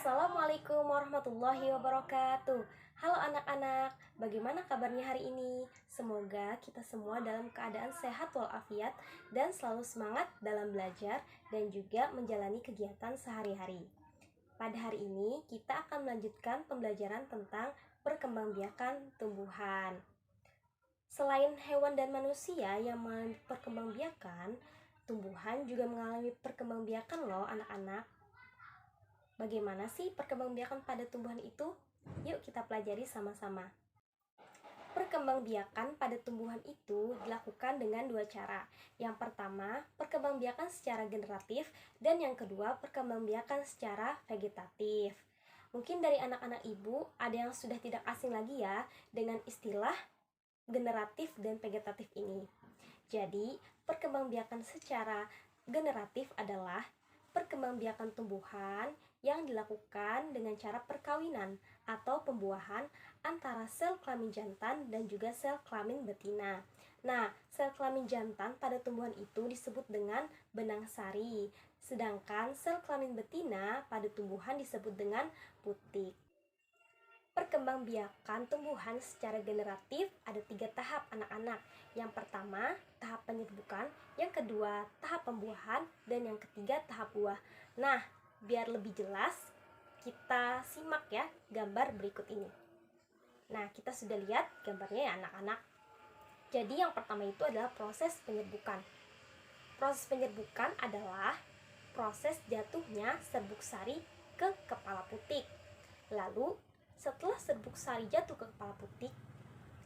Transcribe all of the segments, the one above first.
Assalamualaikum warahmatullahi wabarakatuh. Halo anak-anak, bagaimana kabarnya hari ini? Semoga kita semua dalam keadaan sehat walafiat dan selalu semangat dalam belajar dan juga menjalani kegiatan sehari-hari. Pada hari ini kita akan melanjutkan pembelajaran tentang perkembangbiakan tumbuhan. Selain hewan dan manusia yang mengalami perkembangbiakan, tumbuhan juga mengalami perkembangbiakan loh anak-anak. Bagaimana sih perkembangbiakan pada tumbuhan itu? Yuk kita pelajari sama-sama. Perkembangbiakan pada tumbuhan itu dilakukan dengan dua cara. Yang pertama, perkembangbiakan secara generatif, dan yang kedua, perkembangbiakan secara vegetatif. Mungkin dari anak-anak ibu ada yang sudah tidak asing lagi ya dengan istilah generatif dan vegetatif ini. Jadi, perkembangbiakan secara generatif adalah perkembangbiakan tumbuhan yang dilakukan dengan cara perkawinan atau pembuahan antara sel kelamin jantan dan juga sel kelamin betina. Nah, sel kelamin jantan pada tumbuhan itu disebut dengan benang sari, sedangkan sel kelamin betina pada tumbuhan disebut dengan putik. Perkembangbiakan tumbuhan secara generatif ada 3 tahap anak-anak. Yang pertama, tahap penyerbukan, yang kedua, tahap pembuahan, dan yang ketiga, tahap buah. Nah, biar lebih jelas, kita simak ya gambar berikut ini. Nah, kita sudah lihat gambarnya ya anak-anak. Jadi yang pertama itu adalah proses penyerbukan. Proses penyerbukan adalah proses jatuhnya serbuk sari ke kepala putik. Lalu, setelah serbuk sari jatuh ke kepala putik,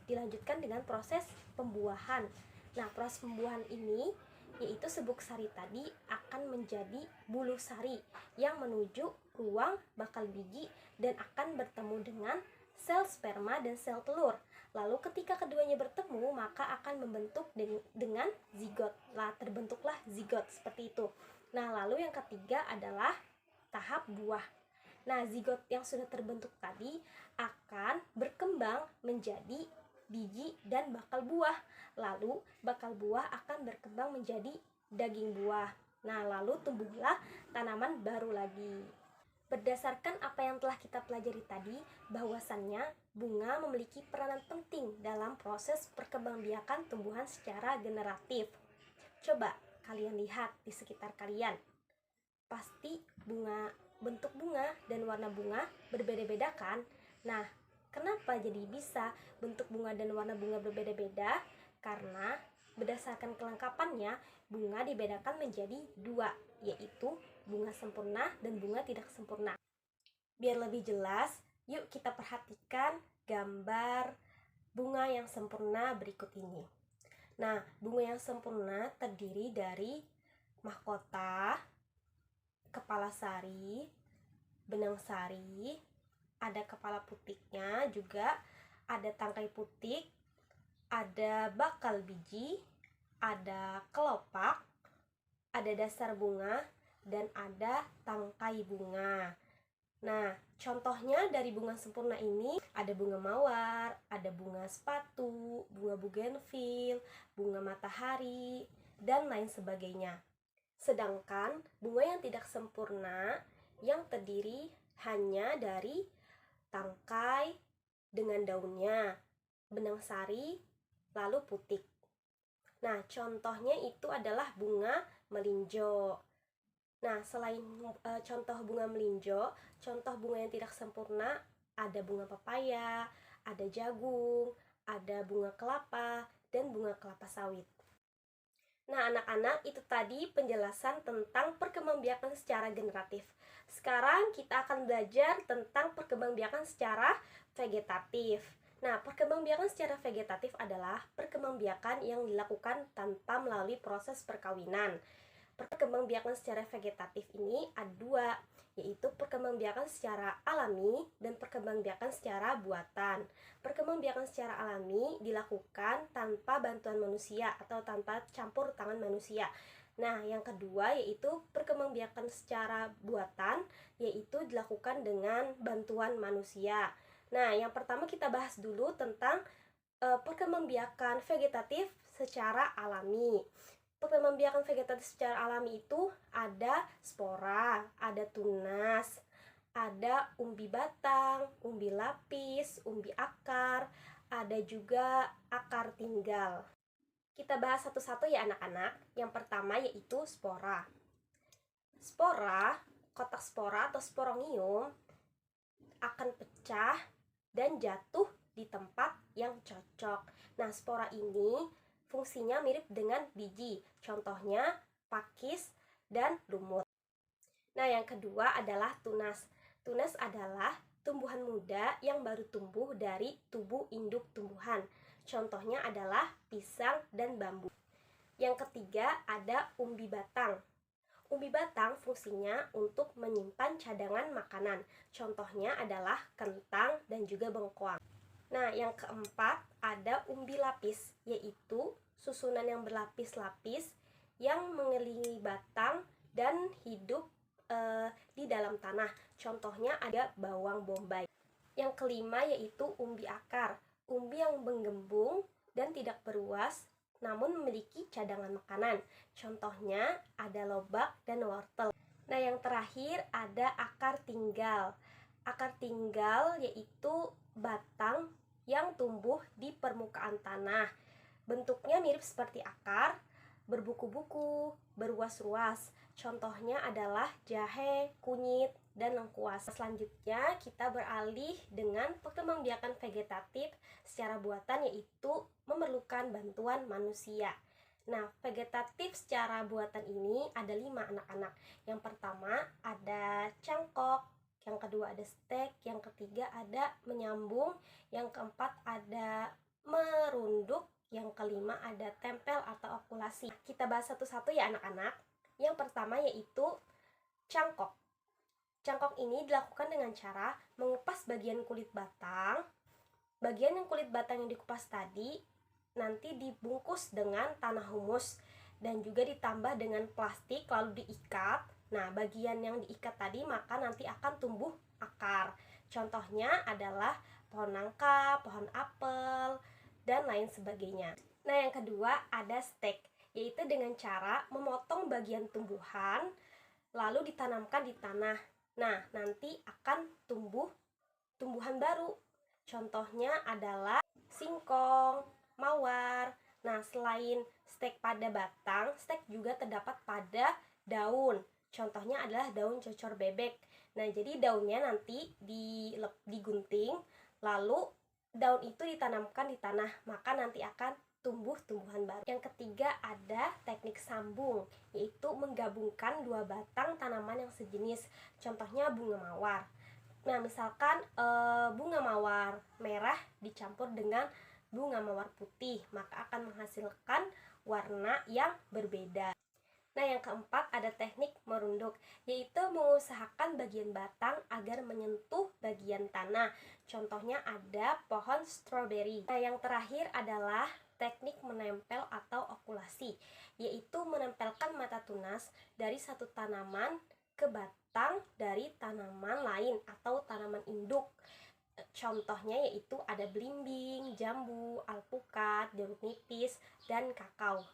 dilanjutkan dengan proses pembuahan. Nah, proses pembuahan ini yaitu serbuk sari tadi akan menjadi bulu sari yang menuju ruang bakal biji dan akan bertemu dengan sel sperma dan sel telur. Lalu ketika keduanya bertemu, maka akan membentuk dengan zigot. Lah, terbentuklah zigot seperti itu. Nah, lalu yang ketiga adalah tahap buah. Nah, zigot yang sudah terbentuk tadi akan berkembang menjadi biji dan bakal buah. Lalu, bakal buah akan berkembang menjadi daging buah. Nah, lalu tumbuhlah tanaman baru lagi. Berdasarkan apa yang telah kita pelajari tadi, bahwasannya bunga memiliki peranan penting dalam proses perkembangbiakan tumbuhan secara generatif. Coba kalian lihat di sekitar kalian. Pasti bentuk bunga dan warna bunga berbeda-beda kan? Nah, kenapa jadi bisa bentuk bunga dan warna bunga berbeda-beda? Karena berdasarkan kelengkapannya, bunga dibedakan menjadi 2, yaitu bunga sempurna dan bunga tidak sempurna. Biar lebih jelas, yuk kita perhatikan gambar bunga yang sempurna berikut ini. Nah, bunga yang sempurna terdiri dari mahkota, kepala sari, benang sari, ada kepala putiknya juga, ada tangkai putik, ada bakal biji, ada kelopak, ada dasar bunga, dan ada tangkai bunga. Nah, contohnya dari bunga sempurna ini ada bunga mawar, ada bunga sepatu, bunga bugenvil, bunga matahari, dan lain sebagainya. Sedangkan bunga yang tidak sempurna yang terdiri hanya dari tangkai dengan daunnya, benang sari, lalu putik. Nah, contohnya itu adalah bunga melinjo. Nah, selain contoh bunga melinjo, contoh bunga yang tidak sempurna ada bunga pepaya, ada jagung, ada bunga kelapa, dan bunga kelapa sawit. Nah, anak-anak, itu tadi penjelasan tentang perkembangbiakan secara generatif. Sekarang kita akan belajar tentang perkembangbiakan secara vegetatif. Nah, perkembangbiakan secara vegetatif adalah perkembangbiakan yang dilakukan tanpa melalui proses perkawinan. Perkembangbiakan secara vegetatif ini ada 2, yaitu perkembangbiakan secara alami dan perkembangbiakan secara buatan. Perkembangbiakan secara alami dilakukan tanpa bantuan manusia atau tanpa campur tangan manusia. Nah, yang kedua yaitu perkembangbiakan secara buatan, yaitu dilakukan dengan bantuan manusia. Nah, yang pertama kita bahas dulu tentang perkembangbiakan vegetatif secara alami. Perkembangbiakan vegetatif secara alami itu ada spora, ada tunas, ada umbi batang, umbi lapis, umbi akar, ada juga akar tinggal. Kita bahas satu-satu ya anak-anak. Yang pertama yaitu spora. Spora, kotak spora atau sporangium akan pecah dan jatuh di tempat yang cocok. Nah, spora ini fungsinya mirip dengan biji. Contohnya pakis dan lumut. Nah, yang kedua adalah tunas. Tunas adalah tumbuhan muda yang baru tumbuh dari tubuh induk tumbuhan. Contohnya adalah pisang dan bambu. Yang ketiga ada umbi batang. Umbi batang fungsinya untuk menyimpan cadangan makanan. Contohnya adalah kentang dan juga bengkoang. Nah, yang keempat ada umbi lapis, yaitu susunan yang berlapis-lapis yang mengelilingi batang dan hidup di dalam tanah. Contohnya ada bawang bombay. Yang kelima yaitu umbi akar. Umbi yang menggembung dan tidak beruas namun memiliki cadangan makanan. Contohnya ada lobak dan wortel. Nah, yang terakhir ada akar tinggal. Akar tinggal yaitu batang yang tumbuh di permukaan tanah. Bentuknya mirip seperti akar, berbuku-buku, beruas-ruas. Contohnya adalah jahe, kunyit, dan lengkuas. Selanjutnya kita beralih dengan perkembangbiakan vegetatif secara buatan, yaitu memerlukan bantuan manusia. Nah, vegetatif secara buatan ini ada 5 anak-anak. Yang pertama ada cangkok, yang kedua ada stek, yang ketiga ada menyambung, yang keempat ada merunduk, yang kelima ada tempel atau okulasi. Kita bahas satu-satu ya anak-anak. Yang pertama yaitu cangkok. Cangkok ini dilakukan dengan cara mengupas bagian kulit batang. Bagian yang kulit batang yang dikupas tadi nanti dibungkus dengan tanah humus dan juga ditambah dengan plastik lalu diikat. Nah, bagian yang diikat tadi maka nanti akan tumbuh akar. Contohnya adalah pohon nangka, pohon apel, dan lain sebagainya. Nah, yang kedua ada stek, yaitu dengan cara memotong bagian tumbuhan lalu ditanamkan di tanah. Nah, nanti akan tumbuh tumbuhan baru. Contohnya adalah singkong, mawar. Nah, selain stek pada batang, stek juga terdapat pada daun. Contohnya adalah daun cocor bebek. Nah, jadi daunnya nanti digunting, lalu daun itu ditanamkan di tanah, maka nanti akan tumbuh tumbuhan baru. Yang ketiga ada teknik sambung, yaitu menggabungkan 2 batang tanaman yang sejenis. Contohnya bunga mawar. Nah, misalkan bunga mawar merah dicampur dengan bunga mawar putih, maka akan menghasilkan warna yang berbeda. Nah, yang keempat ada teknik merunduk, yaitu mengusahakan bagian batang agar menyentuh bagian tanah. Contohnya ada pohon stroberi. Nah, yang terakhir adalah teknik menempel atau okulasi, yaitu menempelkan mata tunas dari satu tanaman ke batang dari tanaman lain atau tanaman induk. Contohnya yaitu ada belimbing, jambu, alpukat, jeruk nipis, dan kakao.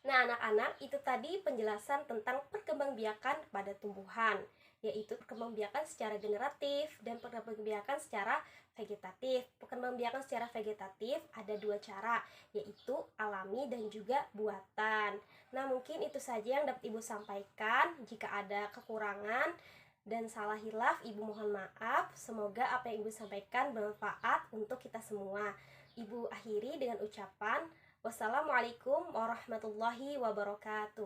Nah, anak-anak, itu tadi penjelasan tentang perkembangbiakan pada tumbuhan, yaitu perkembangbiakan secara generatif dan perkembangbiakan secara vegetatif. Perkembangbiakan secara vegetatif ada 2 cara, yaitu alami dan juga buatan. Nah, mungkin itu saja yang dapat Ibu sampaikan. Jika ada kekurangan dan salah hilaf, Ibu mohon maaf. Semoga apa yang Ibu sampaikan bermanfaat untuk kita semua. Ibu akhiri dengan ucapan wassalamualaikum warahmatullahi wabarakatuh.